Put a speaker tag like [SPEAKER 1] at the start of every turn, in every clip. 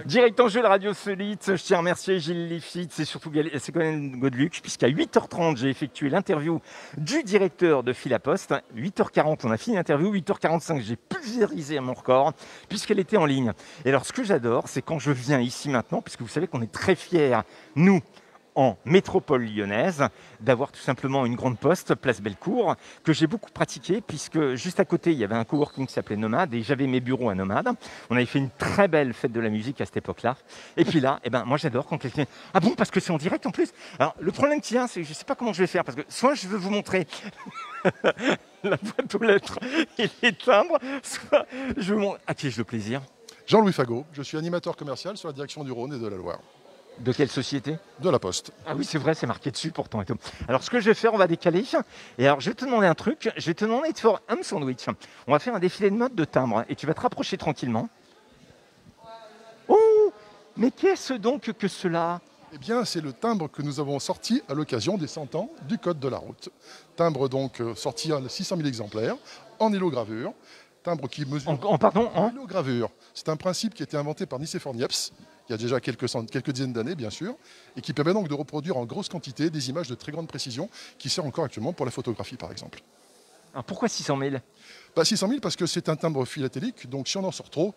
[SPEAKER 1] Direct en jeu, la radio solide. Je tiens à remercier Gilles Lifshitz et surtout Ségolène Godeluc, puisqu'à 8h30, j'ai effectué l'interview du directeur de Philapost. 8h40, on a fini l'interview. 8h45, j'ai pulvérisé mon record, puisqu'elle était en ligne. Et alors, ce que j'adore, c'est quand je viens ici maintenant, puisque vous savez qu'on est très fiers, nous, en métropole lyonnaise, d'avoir tout simplement une grande poste, place Bellecour, que j'ai beaucoup pratiqué, puisque juste à côté, il y avait un coworking qui s'appelait Nomade, et j'avais mes bureaux à Nomade. On avait fait une très belle fête de la musique à cette époque-là. Et puis là, moi j'adore quand quelqu'un... Ah bon, parce que c'est en direct en plus. Alors, le problème qu'il y a, c'est que je ne sais pas comment je vais faire, parce que soit je veux vous montrer la boîte aux lettres et les timbres, soit je veux montrer... À qui ai-je le plaisir?
[SPEAKER 2] Jean-Louis Fagot, je suis animateur commercial sur la direction du Rhône et de la Loire.
[SPEAKER 1] De quelle société?
[SPEAKER 2] De la Poste.
[SPEAKER 1] Ah oui, c'est vrai, c'est marqué dessus pourtant. Et tout. Alors, ce que je vais faire, on va décaler. Et alors, je vais te demander un truc. Je vais te demander de faire un sandwich. On va faire un défilé de mode de timbre. Et tu vas te rapprocher tranquillement. Oh, mais qu'est-ce donc que cela?
[SPEAKER 2] Eh bien, c'est le timbre que nous avons sorti à l'occasion des 100 ans du Code de la route. Timbre donc sorti à 600 000 exemplaires, en élogravure. Timbre qui mesure... En élogravure. C'est un principe qui a été inventé par Nicéphore Niepce, il y a déjà quelques dizaines d'années, bien sûr, et qui permet donc de reproduire en grosse quantité des images de très grande précision, qui sert encore actuellement pour la photographie, par exemple.
[SPEAKER 1] Alors, pourquoi 600 000?
[SPEAKER 2] 600 000 parce que c'est un timbre philatélique, donc si on en sort trop,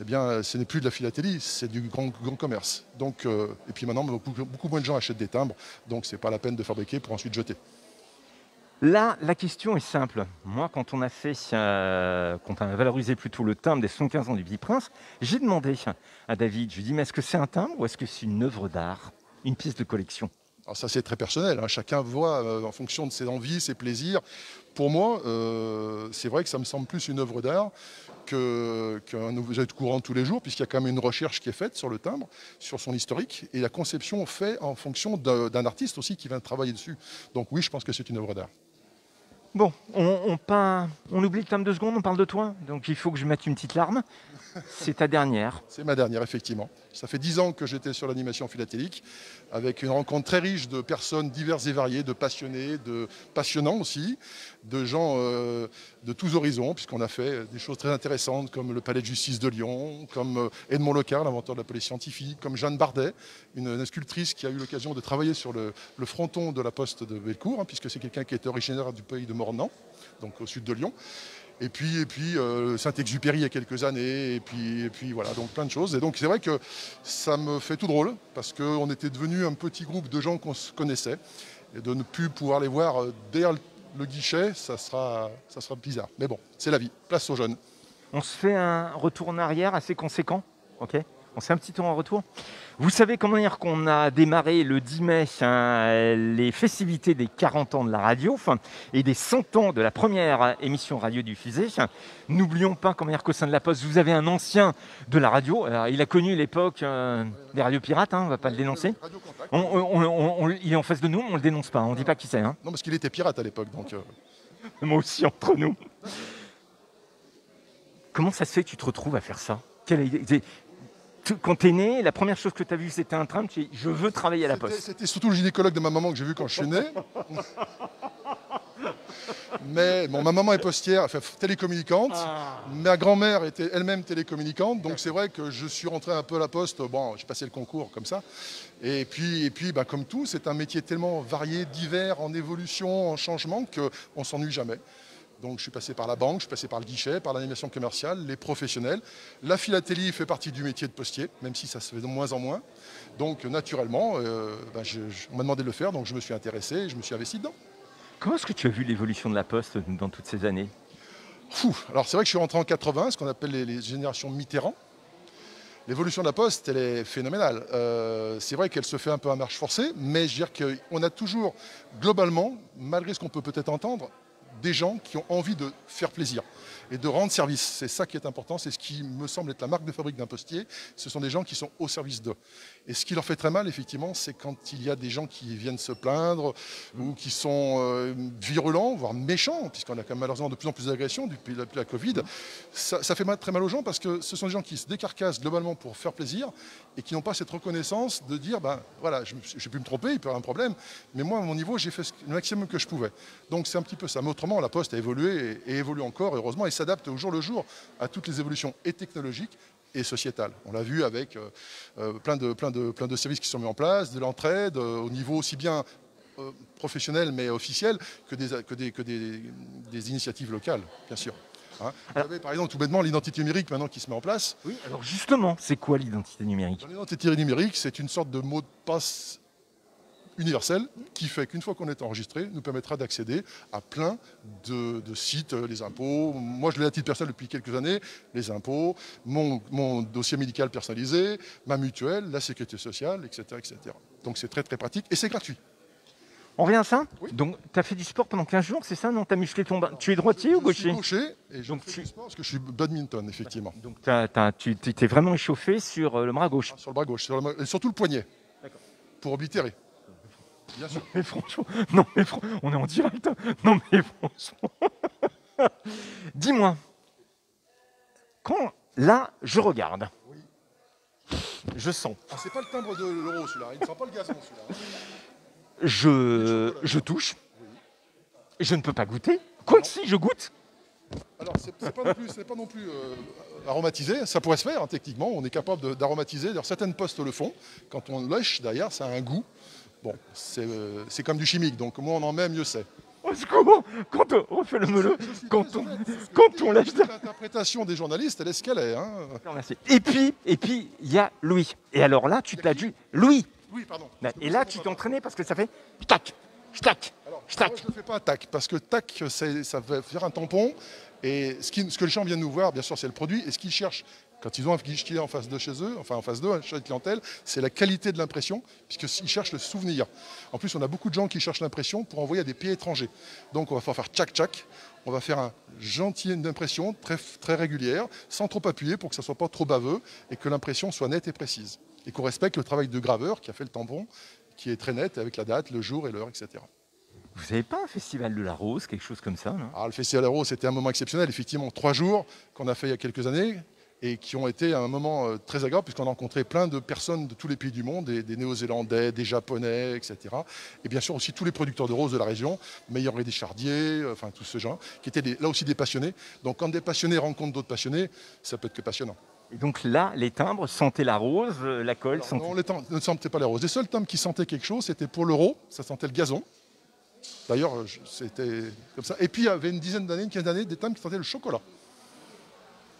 [SPEAKER 2] eh bien, ce n'est plus de la philatélie, c'est du grand commerce. Donc, et puis maintenant, beaucoup moins de gens achètent des timbres, donc ce n'est pas la peine de fabriquer pour ensuite jeter.
[SPEAKER 1] Là, la question est simple. Moi, quand on a valorisé plutôt le timbre des 75 ans du Petit-Prince, j'ai demandé à David, je lui ai dit, mais est-ce que c'est un timbre ou est-ce que c'est une œuvre d'art, une pièce de collection?
[SPEAKER 2] Alors ça, c'est très personnel, hein. Chacun voit en fonction de ses envies, ses plaisirs. Pour moi, c'est vrai que ça me semble plus une œuvre d'art qu'un objet de courant tous les jours, puisqu'il y a quand même une recherche qui est faite sur le timbre, sur son historique, et la conception faite en fonction d'un artiste aussi qui vient travailler dessus. Donc oui, je pense que c'est une œuvre d'art.
[SPEAKER 1] Bon, on oublie le timbre 2 secondes, on parle de toi, donc il faut que je mette une petite larme. C'est ta dernière.
[SPEAKER 2] C'est ma dernière, effectivement. Ça fait 10 ans que j'étais sur l'animation philatélique, avec une rencontre très riche de personnes diverses et variées, de passionnés, de passionnants aussi, de gens de tous horizons, puisqu'on a fait des choses très intéressantes, comme le Palais de Justice de Lyon, comme Edmond Locard, l'inventeur de la police scientifique, comme Jeanne Bardet, une sculptrice qui a eu l'occasion de travailler sur le fronton de la poste de Bellecour, hein, puisque c'est quelqu'un qui était originaire du pays de Mornan, donc au sud de Lyon. Et puis Saint-Exupéry il y a quelques années, et puis voilà, donc plein de choses. Et donc c'est vrai que ça me fait tout drôle, parce qu'on était devenu un petit groupe de gens qu'on se connaissait, et de ne plus pouvoir les voir derrière le guichet, ça sera bizarre. Mais bon, c'est la vie, place aux jeunes.
[SPEAKER 1] On se fait un retour en arrière assez conséquent, ok? On se fait un petit tour en retour. Vous savez comment dire qu'on a démarré le 10 mai les festivités des 40 ans de la radio et des 100 ans de la première émission radio diffusée. N'oublions pas comment dire qu'au sein de la Poste, vous avez un ancien de la radio. Alors, il a connu l'époque des radios pirates, on ne va pas le dénoncer. Il est en face de nous, on ne le dénonce pas, on ne dit pas qui c'est.
[SPEAKER 2] Non, parce qu'il était pirate à l'époque. Donc
[SPEAKER 1] Moi aussi, entre nous. Comment ça se fait que tu te retrouves à faire ça? Quand tu es né, la première chose que tu as vue, c'était un tram, tu dis « je veux travailler à la Poste ».
[SPEAKER 2] C'était surtout le gynécologue de ma maman que j'ai vu quand je suis né. Mais bon, ma maman est postière, enfin, télécommunicante. Ma grand-mère était elle-même télécommunicante. Donc c'est vrai que je suis rentré un peu à la Poste. Bon, j'ai passé le concours comme ça. Et puis comme tout, c'est un métier tellement varié, divers, en évolution, en changement, qu'on ne s'ennuie jamais. Donc je suis passé par la banque, je suis passé par le guichet, par l'animation commerciale, les professionnels. La philatélie fait partie du métier de postier, même si ça se fait de moins en moins. Donc naturellement, on m'a demandé de le faire, donc je me suis intéressé et je me suis investi dedans.
[SPEAKER 1] Comment est-ce que tu as vu l'évolution de la Poste dans toutes ces années?
[SPEAKER 2] Alors c'est vrai que je suis rentré en 80, ce qu'on appelle les générations Mitterrand. L'évolution de la Poste, elle est phénoménale. C'est vrai qu'elle se fait un peu à marche forcée, mais je veux dire qu'on a toujours, globalement, malgré ce qu'on peut peut-être entendre, des gens qui ont envie de faire plaisir et de rendre service. C'est ça qui est important, c'est ce qui me semble être la marque de fabrique d'un postier. Ce sont des gens qui sont au service d'eux. Et ce qui leur fait très mal, effectivement, c'est quand il y a des gens qui viennent se plaindre ou qui sont virulents, voire méchants, puisqu'on a quand même malheureusement de plus en plus d'agressions depuis la Covid. Ça fait très mal aux gens parce que ce sont des gens qui se décarcassent globalement pour faire plaisir et qui n'ont pas cette reconnaissance de dire, voilà, j'ai pu me tromper, il peut y avoir un problème, mais moi, à mon niveau, j'ai fait le maximum que je pouvais. Donc c'est un petit peu ça. Mais autrement, la Poste a évolué et évolue encore, heureusement, et s'adapte au jour le jour à toutes les évolutions et technologiques et sociétale. On l'a vu avec plein de services qui sont mis en place, de l'entraide, au niveau aussi bien professionnel mais officiel que des initiatives locales, bien sûr. Hein. Vous avez par exemple tout bêtement l'identité numérique maintenant qui se met en place.
[SPEAKER 1] Oui, alors justement, c'est quoi l'identité numérique?
[SPEAKER 2] L'identité numérique, c'est une sorte de mot de passe universel qui fait qu'une fois qu'on est enregistré, nous permettra d'accéder à plein de sites, les impôts. Moi, je l'ai à titre personnel depuis quelques années, les impôts, mon dossier médical personnalisé, ma mutuelle, la sécurité sociale, etc. etc. Donc c'est très très pratique et c'est gratuit.
[SPEAKER 1] On revient à ça?
[SPEAKER 2] Oui.
[SPEAKER 1] Donc, tu as fait du sport pendant 15 jours, c'est ça? Non, tu as musclé ton bras. Tu es droitier ou gaucher?
[SPEAKER 2] Je suis gaucher et je
[SPEAKER 1] Donc,
[SPEAKER 2] fais du sport parce que je suis badminton, effectivement.
[SPEAKER 1] Donc, tu t'es vraiment échauffé sur le bras gauche.
[SPEAKER 2] Sur le bras gauche, et surtout le poignet, pour oblitérer. Bien sûr.
[SPEAKER 1] Mais franchement, non mais on est en direct. Hein. Non mais franchement. Dis-moi, quand là je regarde, je sens,
[SPEAKER 2] Ah, c'est pas le timbre de l'euro celui-là, il ne sent pas le gazon celui-là.
[SPEAKER 1] je touche, je ne peux pas goûter. Quoi que si, je goûte.
[SPEAKER 2] Alors, c'est pas non plus aromatisé, ça pourrait se faire hein, techniquement, on est capable d'aromatiser. D'ailleurs, certaines postes le font, quand on lèche derrière, ça a un goût. Bon, c'est comme du chimique, donc moins on en met, mieux c'est.
[SPEAKER 1] Au secours, quand on refait le meleux, quand on lèche.
[SPEAKER 2] L'interprétation des journalistes, elle est ce qu'elle est. Hein.
[SPEAKER 1] Merci. Et puis, il y a Louis. Et alors là, tu t'as dû... Louis.
[SPEAKER 2] Oui, pardon.
[SPEAKER 1] Et là, tu t'es entraîné parce que ça fait tac, tac,
[SPEAKER 2] alors,
[SPEAKER 1] tac.
[SPEAKER 2] moi, je ne fais pas tac, parce que tac, ça va faire un tampon. Et ce que les gens viennent nous voir, bien sûr, c'est le produit. Et ce qu'ils cherchent, quand ils ont un guichetier en face de chez eux, enfin en face d'eux, un chez de clientèle, c'est la qualité de l'impression, puisqu'ils cherchent le souvenir. En plus, on a beaucoup de gens qui cherchent l'impression pour envoyer à des pays étrangers. Donc, on va faire tchac-tchac. On va faire un gentil impression très, très régulière, sans trop appuyer pour que ça ne soit pas trop baveux et que l'impression soit nette et précise. Et qu'on respecte le travail de graveur qui a fait le tampon, qui est très net avec la date, le jour et l'heure, etc.
[SPEAKER 1] Vous n'avez pas un festival de la rose, quelque chose comme ça, non?
[SPEAKER 2] Alors, le Festival de la Rose, c'était un moment exceptionnel, effectivement, 3 jours qu'on a fait il y a quelques années et qui ont été un moment très agréable puisqu'on a rencontré plein de personnes de tous les pays du monde, des Néo-Zélandais, des Japonais, etc. Et bien sûr aussi tous les producteurs de roses de la région, Meilleur et des Chardiers, enfin tous ces gens, qui étaient là aussi des passionnés. Donc quand des passionnés rencontrent d'autres passionnés, ça peut être que passionnant.
[SPEAKER 1] Et donc là, les timbres sentaient la rose, la colle sentait...
[SPEAKER 2] Non, les timbres ne sentaient pas la rose. Les seuls timbres qui sentaient quelque chose, c'était pour l'euro, ça sentait le gazon. D'ailleurs, c'était comme ça. Et puis, il y avait une quinzaine d'années, des timbres qui sentaient le chocolat.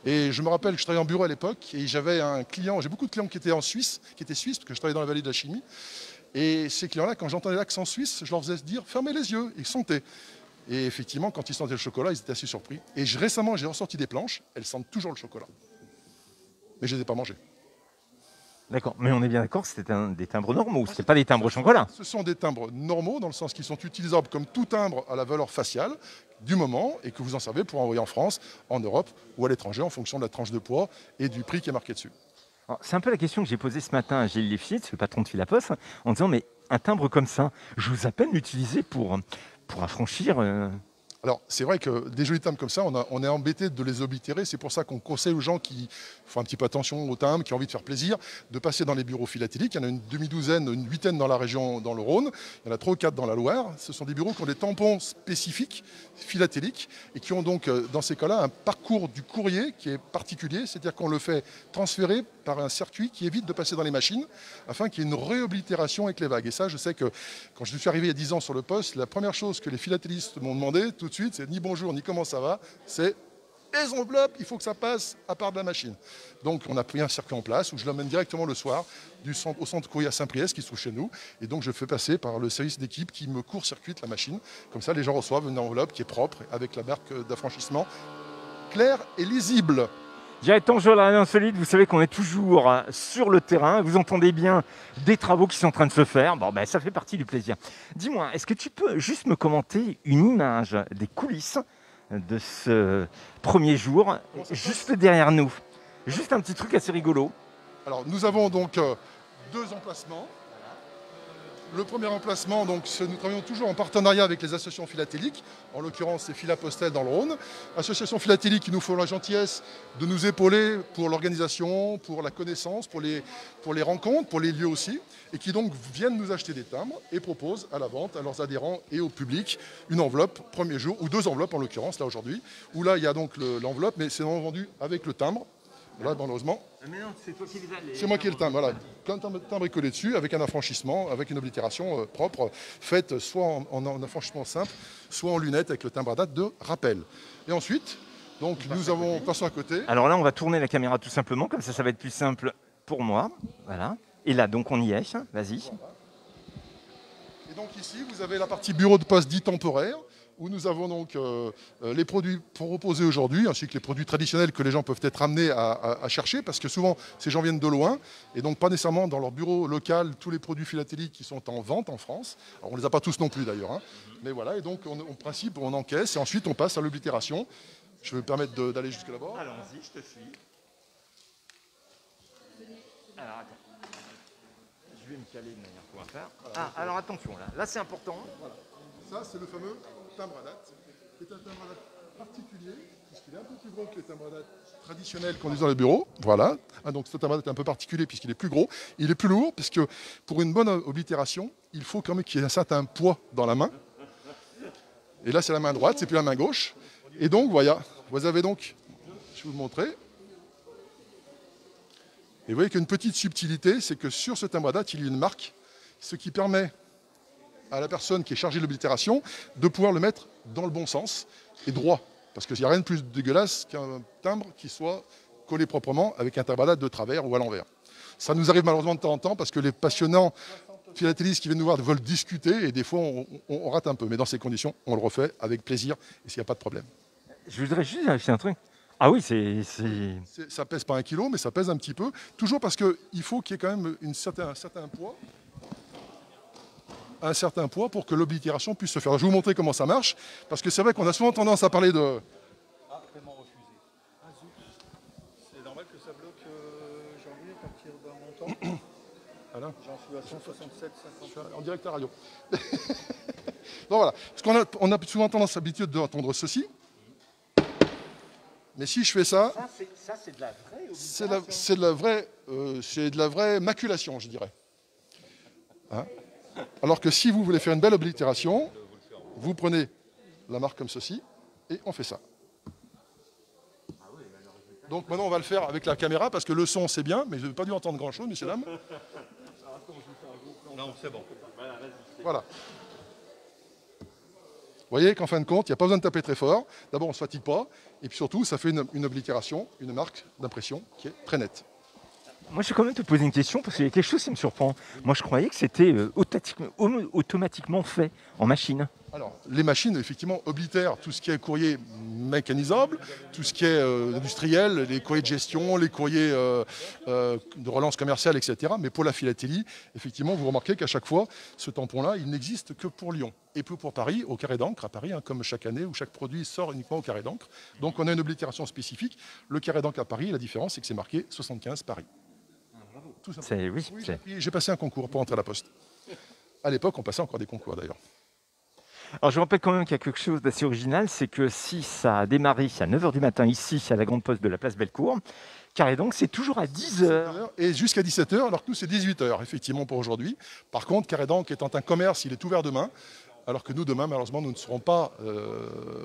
[SPEAKER 2] Et je me rappelle que je travaillais en bureau à l'époque et j'avais un client, j'ai beaucoup de clients qui étaient suisses, parce que je travaillais dans la vallée de la chimie. Et ces clients-là, quand j'entendais l'accent suisse, je leur faisais dire fermez les yeux, ils sentaient. Et effectivement, quand ils sentaient le chocolat, ils étaient assez surpris. Et récemment, j'ai ressorti des planches, elles sentent toujours le chocolat. Mais je ne les ai pas mangées.
[SPEAKER 1] D'accord, mais on est bien d'accord que c'était des timbres normaux, ce n'est pas des timbres au chocolat.
[SPEAKER 2] Ce sont des timbres normaux, dans le sens qu'ils sont utilisables comme tout timbre à la valeur faciale du moment et que vous en servez pour envoyer en France, en Europe ou à l'étranger en fonction de la tranche de poids et du prix qui est marqué dessus.
[SPEAKER 1] C'est un peu la question que j'ai posée ce matin à Gilles Lifshitz, le patron de Philapost, en disant mais un timbre comme ça, je vous appelle l'utiliser pour affranchir...
[SPEAKER 2] Alors, c'est vrai que des jolis timbres comme ça, on est embêté de les oblitérer. C'est pour ça qu'on conseille aux gens qui font un petit peu attention aux timbres, qui ont envie de faire plaisir, de passer dans les bureaux philatéliques. Il y en a une demi-douzaine, une huitaine dans la région, dans le Rhône. Il y en a 3 ou 4 dans la Loire. Ce sont des bureaux qui ont des tampons spécifiques, philatéliques, et qui ont donc, dans ces cas-là, un parcours du courrier qui est particulier. C'est-à-dire qu'on le fait transférer par un circuit qui évite de passer dans les machines, afin qu'il y ait une réoblitération avec les vagues. Et ça, je sais que quand je suis arrivé il y a 10 ans sur le poste, la première chose que les philatélistes m'ont demandé tout de suite, c'est ni bonjour, ni comment ça va, c'est les enveloppes, il faut que ça passe à part de la machine. Donc on a pris un circuit en place où je l'emmène directement le soir au centre courrier à Saint-Priest qui se trouve chez nous. Et donc je fais passer par le service d'équipe qui me court-circuite la machine. Comme ça, les gens reçoivent une enveloppe qui est propre avec la marque d'affranchissement claire et lisible.
[SPEAKER 1] Directeur général Insolite, vous savez qu'on est toujours sur le terrain. Vous entendez bien des travaux qui sont en train de se faire. Bon, ben, ça fait partie du plaisir. Dis-moi, est-ce que tu peux juste me commenter une image des coulisses de ce premier jour, juste derrière nous? Juste un petit truc assez rigolo.
[SPEAKER 2] Alors, nous avons donc 2 emplacements. Le premier emplacement, donc, nous travaillons toujours en partenariat avec les associations philatéliques. En l'occurrence, c'est Philapostel dans le Rhône. Association philatélique qui nous font la gentillesse de nous épauler pour l'organisation, pour la connaissance, pour les rencontres, pour les lieux aussi. Et qui donc viennent nous acheter des timbres et proposent à la vente à leurs adhérents et au public une enveloppe premier jour, ou 2 enveloppes en l'occurrence, là aujourd'hui. Où là, il y a donc l'enveloppe, mais c'est vendu avec le timbre. Là, malheureusement,
[SPEAKER 1] Mais non, c'est toi qui les as.
[SPEAKER 2] c'est moi qui ai le timbre. Voilà. Quand le timbre est collé dessus, avec un affranchissement, avec une oblitération propre, faite soit en affranchissement simple, soit en lunettes avec le timbre à date de rappel. Et ensuite, donc, passons à côté.
[SPEAKER 1] Alors là, on va tourner la caméra tout simplement, comme ça va être plus simple pour moi. Voilà. Et là, donc, on y est. Vas-y.
[SPEAKER 2] Et donc ici, vous avez la partie bureau de poste dit temporaire, où nous avons donc les produits proposés aujourd'hui, ainsi que les produits traditionnels que les gens peuvent être amenés à chercher, parce que souvent, ces gens viennent de loin, et donc pas nécessairement dans leur bureau local, tous les produits philatéliques qui sont en vente en France. Alors, on ne les a pas tous non plus d'ailleurs, hein. Mais voilà, et donc en principe, on encaisse, et ensuite on passe à l'oblitération. Je vais me permettre d'aller jusque là-bas.
[SPEAKER 1] Allons-y, je te suis. Alors, attends. Je vais me caler de manière qu'on va faire. Alors attention, là c'est important.
[SPEAKER 2] Voilà. Ça, c'est le fameux timbre à date, qui est un timbre à date particulier, puisqu'il est un peu plus gros que les timbres à date traditionnels qu'on utilise dans les bureaux. Voilà. Donc ce timbre à date est un peu particulier puisqu'il est plus gros. Il est plus lourd, puisque pour une bonne oblitération, il faut quand même qu'il y ait un certain poids dans la main. Et là, c'est la main droite, c'est plus la main gauche. Et donc, voilà, vous avez donc, je vais vous le montrer. Et vous voyez qu'une petite subtilité, c'est que sur ce timbre à date, il y a une marque, ce qui permet à la personne qui est chargée de l'oblitération de pouvoir le mettre dans le bon sens et droit. Parce qu'il n'y a rien de plus dégueulasse qu'un timbre qui soit collé proprement avec un timbre à date de travers ou à l'envers. Ça nous arrive malheureusement de temps en temps parce que les passionnants philatélistes qui viennent nous voir veulent discuter et des fois on rate un peu. Mais dans ces conditions, on le refait avec plaisir et s'il n'y a pas de problème.
[SPEAKER 1] Je voudrais juste vérifier un truc. Ah oui,
[SPEAKER 2] Ça pèse pas 1 kilo, mais ça pèse un petit peu. Toujours parce qu'il faut qu'il y ait quand même un certain poids pour que l'oblitération puisse se faire. Je vais vous montrer comment ça marche, parce que c'est vrai qu'on a souvent tendance à parler de...
[SPEAKER 3] Ah, paiement refusé. Ah zut. C'est normal que ça bloque janvier à partir d'un montant.
[SPEAKER 2] Voilà.
[SPEAKER 3] J'en suis à 167, 50.
[SPEAKER 2] En direct à la radio. Donc voilà, parce qu'on a souvent tendance à l'habitude d'entendre ceci. Mais si je fais ça,
[SPEAKER 1] ça c'est de la vraie
[SPEAKER 2] c'est de la vraie maculation, je dirais. Hein? Alors que si vous voulez faire une belle oblitération, vous prenez la marque comme ceci et on fait ça. Donc maintenant on va le faire avec la caméra parce que le son c'est bien, mais je n'ai pas dû entendre grand chose, messieurs dames.
[SPEAKER 3] Non, c'est bon.
[SPEAKER 2] Voilà. Vous voyez qu'en fin de compte, il n'y a pas besoin de taper très fort. D'abord, on ne se fatigue pas. Et puis surtout, ça fait une oblitération, une marque d'impression qui est très nette.
[SPEAKER 1] Moi, je vais quand même te poser une question parce qu'il y a quelque chose qui me surprend. Moi, je croyais que c'était automatiquement fait en machine.
[SPEAKER 2] Alors, les machines, effectivement, oblitèrent tout ce qui est courrier mécanisable, tout ce qui est industriel, les courriers de gestion, les courriers de relance commerciale, etc. Mais pour la philatélie, effectivement, vous remarquez qu'à chaque fois, ce tampon-là, il n'existe que pour Lyon. Et peu pour Paris, au carré d'encre, à Paris, hein, comme chaque année où chaque produit sort uniquement au carré d'encre. Donc, on a une oblitération spécifique. Le carré d'encre à Paris, la différence, c'est que c'est marqué 75 Paris. Tout simplement. Oui, j'ai passé un concours pour entrer à la Poste. À l'époque, on passait encore des concours, d'ailleurs.
[SPEAKER 1] Alors je rappelle quand même qu'il y a quelque chose d'assez original, c'est que si ça a démarré à 9h du matin ici, à la grande poste de la place Bellecour, carré donc c'est toujours à 10h.
[SPEAKER 2] Et jusqu'à 17h, alors que nous c'est 18h effectivement pour aujourd'hui. Par contre, carré d'encre étant un commerce, il est ouvert demain, alors que nous demain malheureusement nous ne serons pas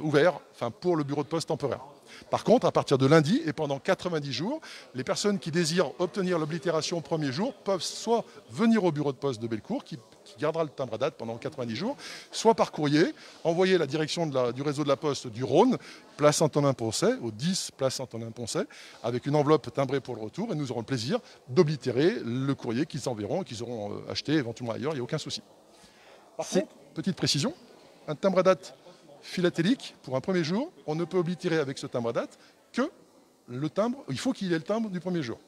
[SPEAKER 2] ouverts pour le bureau de poste temporaire. Par contre, à partir de lundi et pendant 90 jours, les personnes qui désirent obtenir l'oblitération au premier jour peuvent soit venir au bureau de poste de Bellecour, qui gardera le timbre à date pendant 90 jours, soit par courrier, envoyer la direction du réseau de la Poste du Rhône, place Antonin-Poncet, au 10 place Antonin-Poncet, avec une enveloppe timbrée pour le retour, et nous aurons le plaisir d'oblitérer le courrier qu'ils enverront et qu'ils auront acheté éventuellement ailleurs, il n'y a aucun souci. Par contre, petite précision, un timbre à date philatélique, pour un premier jour, on ne peut oblitérer avec ce timbre à date que le timbre, il faut qu'il ait le timbre du premier jour.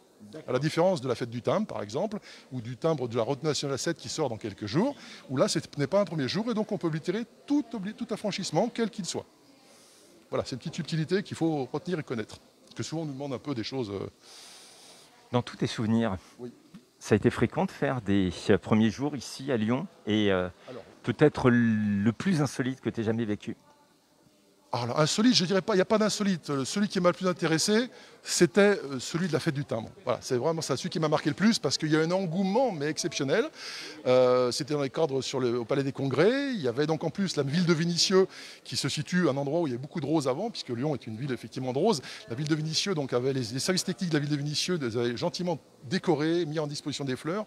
[SPEAKER 2] À la différence de la fête du timbre, par exemple, ou du timbre de la Route nationale 7 qui sort dans quelques jours, où là, ce n'est pas un premier jour, et donc on peut oblitérer tout affranchissement, quel qu'il soit. Voilà, c'est une petite subtilité qu'il faut retenir et connaître. Parce que souvent, on nous demande un peu des choses...
[SPEAKER 1] Dans tous tes souvenirs,
[SPEAKER 2] oui.
[SPEAKER 1] Ça a été fréquent de faire des premiers jours ici à Lyon, et peut-être le plus insolite que tu aies jamais vécu.
[SPEAKER 2] Alors, insolite, je ne dirais pas, il n'y a pas d'insolite. Celui qui m'a le plus intéressé, c'était celui de la fête du timbre. Voilà, c'est vraiment ça, celui qui m'a marqué le plus parce qu'il y a un engouement, mais exceptionnel. C'était dans les cadres au Palais des Congrès. Il y avait donc en plus la ville de Vénissieux qui se situe à un endroit où il y avait beaucoup de roses avant, puisque Lyon est une ville effectivement de roses. La ville de Vénissieux donc, avait les services techniques de la ville de Vénissieux les avaient gentiment décorés, mis en disposition des fleurs.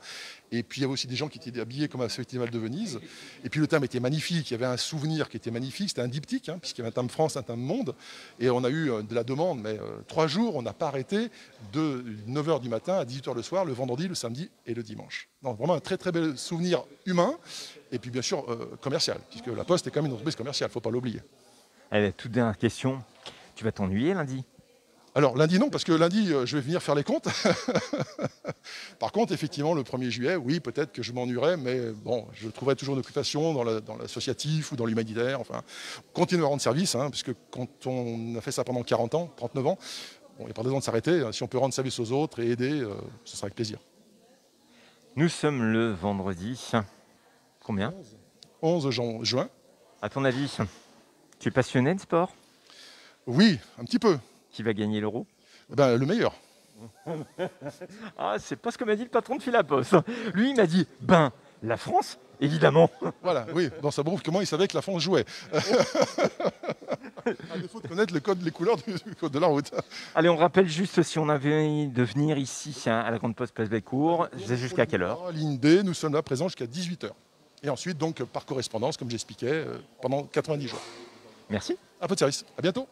[SPEAKER 2] Et puis il y avait aussi des gens qui étaient habillés comme à ce festival de Venise. Et puis le thème était magnifique. Il y avait un souvenir qui était magnifique. C'était un diptyque, hein, puisqu'il y avait un thème France, un thème monde. Et on a eu de la demande, mais 3 jours, on n'a pas arrêté de 9h du matin à 18h le soir, le vendredi, le samedi et le dimanche. Donc vraiment un très très bel souvenir humain et puis bien sûr commercial, puisque la Poste est quand même une entreprise commerciale, il ne faut pas l'oublier.
[SPEAKER 1] Allez, toute dernière question. Tu vas t'ennuyer lundi?
[SPEAKER 2] Alors lundi non, parce que lundi je vais venir faire les comptes. Par contre, effectivement, le 1er juillet, oui, peut-être que je m'ennuierai, mais bon, je trouverai toujours une occupation dans l'associatif ou dans l'humanitaire. Enfin, continuer à rendre service, hein, puisque quand on a fait ça pendant 40 ans, 39 ans, bon, il n'y a pas de raison de s'arrêter. Si on peut rendre service aux autres et aider, ce sera avec plaisir.
[SPEAKER 1] Nous sommes le vendredi. Combien?
[SPEAKER 2] 11 juin.
[SPEAKER 1] À ton avis, tu es passionné de sport?
[SPEAKER 2] Oui, un petit peu.
[SPEAKER 1] Qui va gagner l'Euro?
[SPEAKER 2] Ben, le meilleur.
[SPEAKER 1] Ah, c'est pas ce que m'a dit le patron de Philapost. Lui, il m'a dit, la France, évidemment.
[SPEAKER 2] Voilà, oui. Dans ça prouve comment il savait que la France jouait. À défaut de connaître le code, les couleurs du code de la route.
[SPEAKER 1] Allez, on rappelle juste si on avait envie de venir ici à la Grande Poste Place Bellecour, c'est jusqu'à quelle heure?
[SPEAKER 2] Ligne D, nous sommes là présents jusqu'à 18h. Et ensuite, donc, par correspondance, comme j'expliquais, pendant 90 jours.
[SPEAKER 1] Merci.
[SPEAKER 2] Un peu de service. À bientôt.